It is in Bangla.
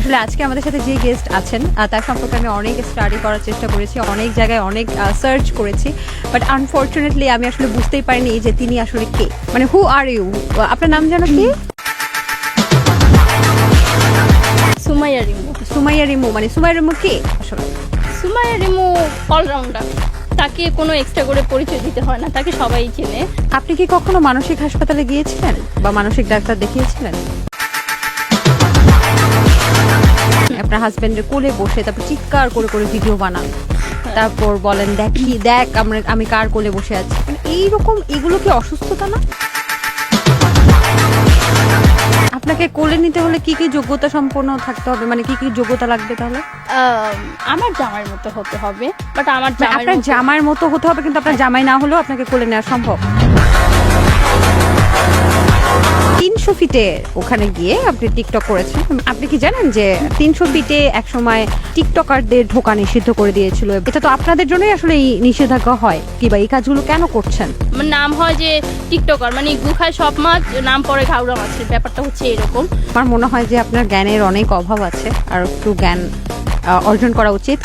আসলে আজকে আমাদের সাথে যে গেস্ট আছেন তার সম্পর্কে আমি অনেক স্টাডি করার চেষ্টা করেছি, অনেক জায়গায় অনেক সার্চ করেছি, বাট আনফর্চুনেটলি আমি আসলে বুঝতেই পারিনি যে তিনি আসলে কে, মানে হু আর ইউ। আপনার নাম জানো কি? সুমাইয়া রিমু। সুমাইয়া রিমু, মানে সুমাইয়া রিমু কে আসলে? সুমাইয়া রিমু অলরাউন্ডার, তাকে কোনো এক্সট্রা করে পরিচয় দিতে হয় না, তাকে সবাই চেনে। আপনি কি কখনো মানসিক হাসপাতালে গিয়েছিলেন বা মানসিক ডাক্তার দেখিয়েছিলেন? আপনার হাজবেন্ডের কোলে বসে তারপর চিৎকার করে করে ভিডিও বানান, তারপর বলেন দেখ আমি কার কোলে বসে আছি, মানে এইরকম, এগুলো কি অসুস্থতা না? আপনাকে কোলে নিতে হলে কি কি যোগ্যতা সম্পন্ন থাকতে হবে, মানে কি কি যোগ্যতা লাগবে তাহলে? আমার জামাইয়ের মতো হতে হবে, বাট আমার আপনার জামাইয়ের মতো হতে হবে, কিন্তু আপনার জামাই না হলেও আপনাকে কোলে নেওয়া সম্ভব। 300 ফিটে ওখানে গিয়ে আপনি টিকটক করেছেন। আপনি কি জানেন যে 300 ফিটে একসময় টিকটকারদের ঢোকা নিষিদ্ধ করে দিয়েছিল? এটা তো আপনাদের জন্যই আসলে এই নিষেধাজ্ঞা হয়, কি বা এই কাজগুলো কেন করছেন? নাম হয় যে টিকটকার, মানে গুখায় সব মাছ, নাম পরে ঘাউড়া মাছের, ব্যাপারটা হচ্ছে এরকম। আমার মনে হয় যে আপনার জ্ঞানের অনেক অভাব আছে, আর একটু জ্ঞান অর্জন করা উচিত।